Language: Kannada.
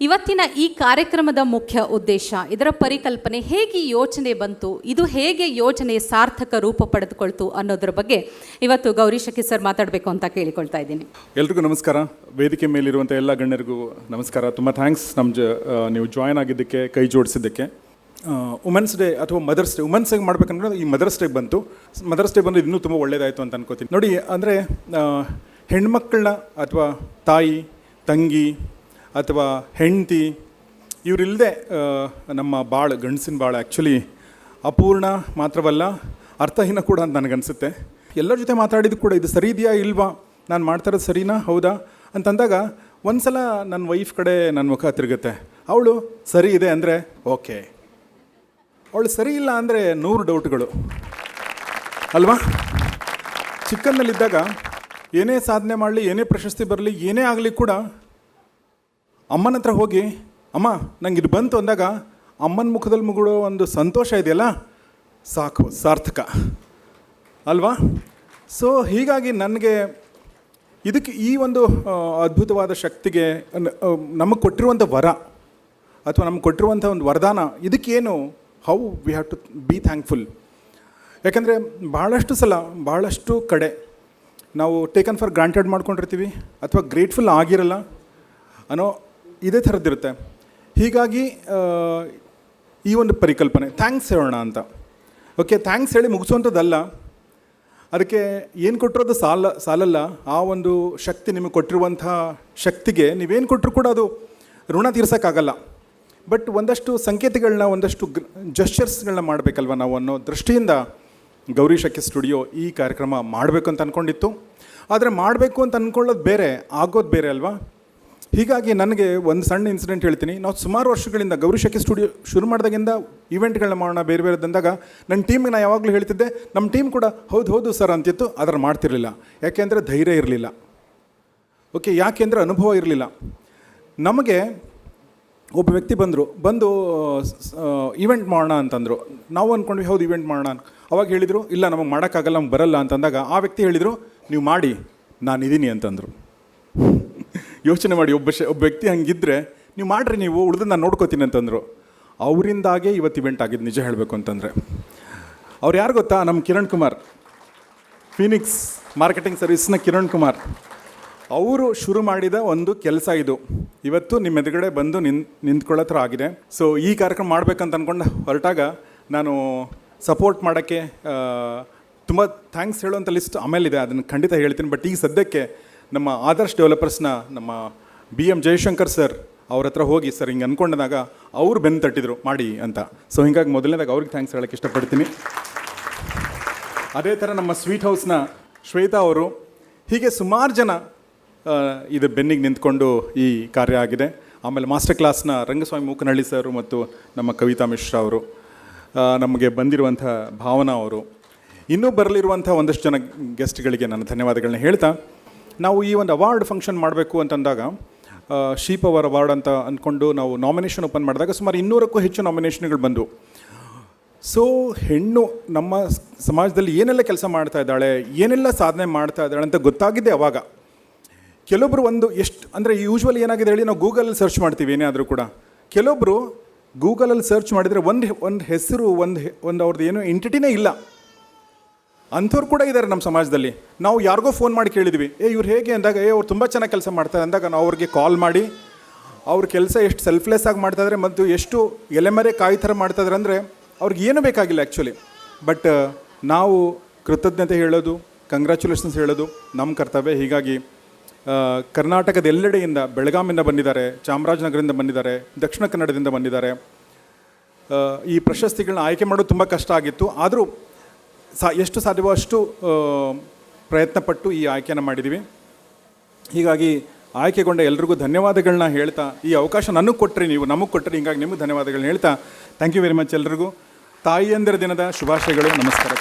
ಇವತ್ತಿನ ಈ ಕಾರ್ಯಕ್ರಮದ ಮುಖ್ಯ ಉದ್ದೇಶ, ಇದರ ಪರಿಕಲ್ಪನೆ, ಹೇಗೆ ಯೋಚನೆ ಬಂತು, ಇದು ಹೇಗೆ ಯೋಜನೆ ಸಾರ್ಥಕ ರೂಪ ಪಡೆದುಕೊಳ್ತು ಅನ್ನೋದ್ರ ಬಗ್ಗೆ ಇವತ್ತು ಗೌರಿ ಶೆಟ್ಟಿ ಸರ್ ಮಾತಾಡಬೇಕು ಅಂತ ಕೇಳಿಕೊಳ್ತಾ ಇದ್ದೀನಿ. ಎಲ್ರಿಗೂ ನಮಸ್ಕಾರ. ವೇದಿಕೆ ಮೇಲಿರುವಂಥ ಎಲ್ಲ ಗಣ್ಯರಿಗೂ ನಮಸ್ಕಾರ. ತುಂಬ ಥ್ಯಾಂಕ್ಸ್ ನೀವು ಜಾಯ್ನ್ ಆಗಿದ್ದಕ್ಕೆ, ಕೈ ಜೋಡಿಸಿದ್ದಕ್ಕೆ. ವುಮೆನ್ಸ್ ಡೇ ಅಥವಾ ಮದರ್ಸ್ ಡೇ, ವುಮೆನ್ಸ್ ಡೇ ಮಾಡ್ಬೇಕಂದ್ರೆ ಈ ಮದರ್ಸ್ ಡೇ ಬಂತು. ಮದರ್ಸ್ ಡೇ ಬಂದು ಇನ್ನೂ ತುಂಬ ಒಳ್ಳೆಯದಾಯಿತು ಅಂತ ಅನ್ಕೋತೀನಿ. ನೋಡಿ, ಅಂದರೆ ಹೆಣ್ಮಕ್ಕಳನ್ನ ಅಥವಾ ತಾಯಿ, ತಂಗಿ ಅಥವಾ ಹೆಂಡತಿ ಇವರಿಲ್ಲದೆ ನಮ್ಮ ಗಂಡಸಿನ ಬಾಳು ಆ್ಯಕ್ಚುಲಿ ಅಪೂರ್ಣ ಮಾತ್ರವಲ್ಲ, ಅರ್ಥಹೀನ ಕೂಡ ಅಂತ ನನಗನ್ಸುತ್ತೆ. ಎಲ್ಲರ ಜೊತೆ ಮಾತಾಡಿದ್ದು ಕೂಡ ಇದು ಸರಿ ಇದೆಯಾ ಇಲ್ವಾ, ನಾನು ಮಾಡ್ತಾ ಇರೋದು ಸರಿನಾ ಹೌದಾ ಅಂತಂದಾಗ ಒಂದು ಸಲ ನನ್ನ ವೈಫ್ ಕಡೆ ನನ್ನ ಮುಖ ತಿರುಗುತ್ತೆ. ಅವಳು ಸರಿ ಇದೆ ಅಂದರೆ ಓಕೆ, ಅವಳು ಸರಿ ಇಲ್ಲ ಅಂದರೆ 100 ಡೌಟ್ಗಳು ಅಲ್ವಾ. ಚಿಕ್ಕನ್ನಲ್ಲಿದ್ದಾಗ ಏನೇ ಸಾಧನೆ ಮಾಡಲಿ, ಏನೇ ಪ್ರಶಸ್ತಿ ಬರಲಿ, ಏನೇ ಆಗಲಿ ಕೂಡ ಅಮ್ಮನ ಹತ್ರ ಹೋಗಿ ಅಮ್ಮ ನಂಗೆ ಇದು ಬಂತು ಅಂದಾಗ ಅಮ್ಮನ ಮುಖದಲ್ಲಿ ಮುಗುಳೋ ಒಂದು ಸಂತೋಷ ಇದೆಯಲ್ಲ, ಸಾಕು, ಸಾರ್ಥಕ ಅಲ್ವಾ. ಸೊ ಹೀಗಾಗಿ ನನಗೆ ಇದಕ್ಕೆ ಈ ಒಂದು ಅದ್ಭುತವಾದ ಶಕ್ತಿಗೆ ನಮಗೆ ಕೊಟ್ಟಿರುವಂಥ ವರ ಅಥವಾ ನಮಗೆ ಕೊಟ್ಟಿರುವಂಥ ಒಂದು ವರದಾನ, ಇದಕ್ಕೇನು how we have to be thankful. ಯಾಕೆಂದರೆ ಭಾಳಷ್ಟು ಸಲ ಭಾಳಷ್ಟು ಕಡೆ ನಾವು ಟೇಕನ್ ಫಾರ್ ಗ್ರಾಂಟೆಡ್ ಮಾಡ್ಕೊಂಡಿರ್ತೀವಿ ಅಥವಾ ಗ್ರೇಟ್ಫುಲ್ ಆಗಿರಲ್ಲ ಅನ್ನೋ ಇದೇ ಥರದ್ದಿರುತ್ತೆ. ಹೀಗಾಗಿ ಈ ಒಂದು ಪರಿಕಲ್ಪನೆ ಥ್ಯಾಂಕ್ಸ್ ಹೇಳೋಣ ಅಂತ. ಓಕೆ, ಥ್ಯಾಂಕ್ಸ್ ಹೇಳಿ ಮುಗಿಸುವಂಥದ್ದಲ್ಲ, ಅದಕ್ಕೆ ಏನು ಕೊಟ್ಟಿರೋದು ಸಾಲಲ್ಲ. ಆ ಒಂದು ಶಕ್ತಿ ನಿಮಗೆ ಕೊಟ್ಟಿರುವಂಥ ಶಕ್ತಿಗೆ ನೀವೇನು ಕೊಟ್ಟರು ಕೂಡ ಅದು ಋಣ ತೀರ್ಸೋಕ್ಕಾಗಲ್ಲ. ಬಟ್ ಒಂದಷ್ಟು ಸಂಕೇತಗಳನ್ನ, ಒಂದಷ್ಟು ಜಸ್ಚರ್ಸ್ಗಳನ್ನ ಮಾಡಬೇಕಲ್ವ ನಾವು ಅನ್ನೋ ದೃಷ್ಟಿಯಿಂದ ಗೌರಿ ಶೆಟ್ಟಿ ಸ್ಟುಡಿಯೋ ಈ ಕಾರ್ಯಕ್ರಮ ಮಾಡಬೇಕು ಅಂತ ಅಂದ್ಕೊಂಡಿತ್ತು. ಆದರೆ ಮಾಡಬೇಕು ಅಂತ ಅಂದ್ಕೊಳ್ಳೋದು ಬೇರೆ, ಆಗೋದು ಬೇರೆ ಅಲ್ವಾ. ಹೀಗಾಗಿ ನನಗೆ ಒಂದು ಸಣ್ಣ ಇನ್ಸಿಡೆಂಟ್ ಹೇಳ್ತೀನಿ. ನಾವು ಸುಮಾರು ವರ್ಷಗಳಿಂದ ಗೌರಿ ಶೆಟ್ಟಿ ಸ್ಟುಡಿಯೋ ಶುರು ಮಾಡಿದಾಗಿಂದ ಇವೆಂಟ್ಗಳನ್ನ ಮಾಡೋಣ ಬೇರೆ ಬೇರೆದಂದಾಗ ನನ್ನ ಟೀಮಿಗೆ ನಾನು ಯಾವಾಗಲೂ ಹೇಳ್ತಿದ್ದೆ, ನಮ್ಮ ಟೀಮ್ ಕೂಡ ಹೌದು ಸರ್ ಅಂತಿತ್ತು. ಅದರ ಮಾಡ್ತಿರಲಿಲ್ಲ. ಯಾಕೆಂದರೆ ಧೈರ್ಯ ಇರಲಿಲ್ಲ. ಓಕೆ, ಯಾಕೆಂದರೆ ಅನುಭವ ಇರಲಿಲ್ಲ. ನಮಗೆ ಒಬ್ಬ ವ್ಯಕ್ತಿ ಬಂದು ಈವೆಂಟ್ ಮಾಡೋಣ ಅಂತಂದರು. ನಾವು ಅಂದ್ಕೊಂಡ್ವಿ ಹೌದು ಈವೆಂಟ್ ಮಾಡೋಣ. ಅವಾಗ ಹೇಳಿದರು ಇಲ್ಲ ನಮಗೆ ಮಾಡೋಕ್ಕಾಗಲ್ಲ, ನಮ್ಗೆ ಬರಲ್ಲ ಅಂತಂದಾಗ ಆ ವ್ಯಕ್ತಿ ಹೇಳಿದರು ನೀವು ಮಾಡಿ, ನಾನಿದ್ದೀನಿ ಅಂತಂದರು. ಯೋಚನೆ ಮಾಡಿ, ಒಬ್ಬ ವ್ಯಕ್ತಿ ಹಂಗಿದ್ರೆ ನೀವು ಮಾಡಿರಿ, ನೀವು ಉಳಿದು ನಾನು ನೋಡ್ಕೋತೀನಿ ಅಂತಂದರು. ಅವರಿಂದಾಗೆ ಇವತ್ತು ಇವೆಂಟ್ ಆಗಿದ್ದು ನಿಜ ಹೇಳಬೇಕು ಅಂತಂದರೆ. ಅವ್ರು ಯಾರು ಗೊತ್ತಾ? ನಮ್ಮ ಕಿರಣ್ ಕುಮಾರ್, ಫೀನಿಕ್ಸ್ ಮಾರ್ಕೆಟಿಂಗ್ ಸರ್ವಿಸ್ನ ಕಿರಣ್ ಕುಮಾರ್. ಅವರು ಶುರು ಮಾಡಿದ ಒಂದು ಕೆಲಸ ಇದು ಇವತ್ತು ನಿಮ್ಮ ಎದುರುಗಡೆ ಬಂದು ನಿಂತ್ಕೊಳ್ಳೋ ಥರ ಆಗಿದೆ. ಸೊ ಈ ಕಾರ್ಯಕ್ರಮ ಮಾಡ್ಬೇಕಂತ ಅಂದ್ಕೊಂಡು ಹೊರಟಾಗ ನಾನು ಸಪೋರ್ಟ್ ಮಾಡೋಕ್ಕೆ ತುಂಬ ಥ್ಯಾಂಕ್ಸ್ ಹೇಳುವಂಥ ಲಿಸ್ಟ್ ಆಮೇಲಿದೆ, ಅದನ್ನು ಖಂಡಿತ ಹೇಳ್ತೀನಿ. ಬಟ್ ಈಗ ಸದ್ಯಕ್ಕೆ ನಮ್ಮ ಆದರ್ಶ್ ಡೆವಲಪರ್ಸ್ನ ನಮ್ಮ BM ಜಯಶಂಕರ್ ಸರ್ ಅವ್ರ ಹತ್ರ ಹೋಗಿ ಸರ್ ಹಿಂಗೆ ಅಂದ್ಕೊಂಡಾಗ ಅವರು ಬೆನ್ನು ತಟ್ಟಿದ್ರು ಮಾಡಿ ಅಂತ. ಸೊ ಹಿಂಗಾಗಿ ಮೊದಲನೇದಾಗ ಅವ್ರಿಗೆ ಥ್ಯಾಂಕ್ಸ್ ಹೇಳೋಕ್ಕೆ ಇಷ್ಟಪಡ್ತೀನಿ. ಅದೇ ಥರ ನಮ್ಮ ಸ್ವೀಟ್ ಹೌಸ್ನ ಶ್ವೇತಾ ಅವರು, ಹೀಗೆ ಸುಮಾರು ಜನ ಇದು ಬೆನ್ನಿಗೆ ನಿಂತ್ಕೊಂಡು ಈ ಕಾರ್ಯ ಆಗಿದೆ. ಆಮೇಲೆ ಮಾಸ್ಟರ್ ಕ್ಲಾಸ್ನ ರಂಗಸ್ವಾಮಿ ಮೂಕನಹಳ್ಳಿ ಸರ್ ಮತ್ತು ನಮ್ಮ ಕವಿತಾ ಮಿಶ್ರಾ ಅವರು, ನಮಗೆ ಬಂದಿರುವಂಥ ಭಾವನಾ ಅವರು, ಇನ್ನೂ ಬರಲಿರುವಂಥ ಒಂದಷ್ಟು ಜನ ಗೆಸ್ಟ್ಗಳಿಗೆ ನಾನು ಧನ್ಯವಾದಗಳನ್ನ ಹೇಳ್ತಾ, ನಾವು ಈ ಒಂದು ಅವಾರ್ಡ್ ಫಂಕ್ಷನ್ ಮಾಡಬೇಕು ಅಂತಂದಾಗ ಶೀಪ್ ಅವರ್ ಅವಾರ್ಡ್ ಅಂತ ಅಂದ್ಕೊಂಡು ನಾವು ನಾಮಿನೇಷನ್ ಓಪನ್ ಮಾಡಿದಾಗ ಸುಮಾರು 200ಕ್ಕೂ ಹೆಚ್ಚು ನಾಮಿನೇಷನ್ಗಳು ಬಂದವು. ಸೊ ಹೆಣ್ಣು ನಮ್ಮ ಸಮಾಜದಲ್ಲಿ ಏನೆಲ್ಲ ಕೆಲಸ ಮಾಡ್ತಾ ಇದ್ದಾಳೆ, ಏನೆಲ್ಲ ಸಾಧನೆ ಮಾಡ್ತಾ ಇದ್ದಾಳೆ ಅಂತ ಗೊತ್ತಾಗಿದೆ ಅವಾಗ. ಕೆಲವೊಬ್ಬರು ಎಷ್ಟು ಅಂದರೆ ಯೂಶ್ವಲಿ ಏನಾಗಿದೆ ಹೇಳಿ, ನಾವು ಗೂಗಲಲ್ಲಿ ಸರ್ಚ್ ಮಾಡ್ತೀವಿ ಏನೇ ಆದರೂ ಕೂಡ. ಕೆಲವೊಬ್ಬರು ಗೂಗಲಲ್ಲಿ ಸರ್ಚ್ ಮಾಡಿದರೆ ಒಂದು ಹೆಸರು ಒಂದು ಅವ್ರದ್ದು ಏನೋ ಎಂಟಿಟಿನೇ ಇಲ್ಲ ಅಂಥವ್ರು ಕೂಡ ಇದ್ದಾರೆ ನಮ್ಮ ಸಮಾಜದಲ್ಲಿ. ನಾವು ಯಾರಿಗೋ ಫೋನ್ ಮಾಡಿ ಕೇಳಿದ್ವಿ, ಇವ್ರು ಹೇಗೆ ಅಂದಾಗ ಅವ್ರು ತುಂಬ ಚೆನ್ನಾಗಿ ಕೆಲಸ ಮಾಡ್ತಾರೆ ಅಂದಾಗ ನಾವು ಅವ್ರಿಗೆ ಕಾಲ್ ಮಾಡಿ ಅವ್ರ ಕೆಲಸ ಎಷ್ಟು ಸೆಲ್ಫ್ಲೆಸ್ ಆಗಿ ಮಾಡ್ತಾಯಿದ್ರೆ ಮತ್ತು ಎಷ್ಟು ಎಲೆಮರೆ ಕಾಯಿ ಥರ ಮಾಡ್ತಾಯಿದ್ರೆ ಅಂದರೆ ಅವ್ರಿಗೆ ಏನೂ ಬೇಕಾಗಿಲ್ಲ ಆ್ಯಕ್ಚುಲಿ. ಬಟ್ ನಾವು ಕೃತಜ್ಞತೆ ಹೇಳೋದು, ಕಂಗ್ರ್ಯಾಚುಲೇಷನ್ಸ್ ಹೇಳೋದು ನಮ್ಮ ಕರ್ತವ್ಯ. ಹೀಗಾಗಿ ಕರ್ನಾಟಕದ ಎಲ್ಲೆಡೆಯಿಂದ, ಬೆಳಗಾಮಿಂದ ಬಂದಿದ್ದಾರೆ, ಚಾಮರಾಜನಗರದಿಂದ ಬಂದಿದ್ದಾರೆ, ದಕ್ಷಿಣ ಕನ್ನಡದಿಂದ ಬಂದಿದ್ದಾರೆ. ಈ ಪ್ರಶಸ್ತಿಗಳನ್ನ ಆಯ್ಕೆ ಮಾಡೋದು ತುಂಬ ಕಷ್ಟ ಆಗಿತ್ತು. ಆದರೂ ಎಷ್ಟು ಸಾಧ್ಯವೋ ಅಷ್ಟು ಪ್ರಯತ್ನಪಟ್ಟು ಈ ಆಯ್ಕೆಯನ್ನು ಮಾಡಿದ್ದೀವಿ. ಹೀಗಾಗಿ ಆಯ್ಕೆಗೊಂಡ ಎಲ್ರಿಗೂ ಧನ್ಯವಾದಗಳನ್ನ ಹೇಳ್ತಾ, ಈ ಅವಕಾಶ ನನಗೆ ಕೊಟ್ಟರೆ, ನೀವು ನಮಗೆ ಕೊಟ್ಟರೆ, ಹೀಗಾಗಿ ನಿಮಗೆ ಧನ್ಯವಾದಗಳನ್ನ ಹೇಳ್ತಾ ಥ್ಯಾಂಕ್ ಯು ವೆರಿ ಮಚ್. ಎಲ್ರಿಗೂ ತಾಯಿಯಂದಿರ ದಿನದ ಶುಭಾಶಯಗಳು. ನಮಸ್ಕಾರ.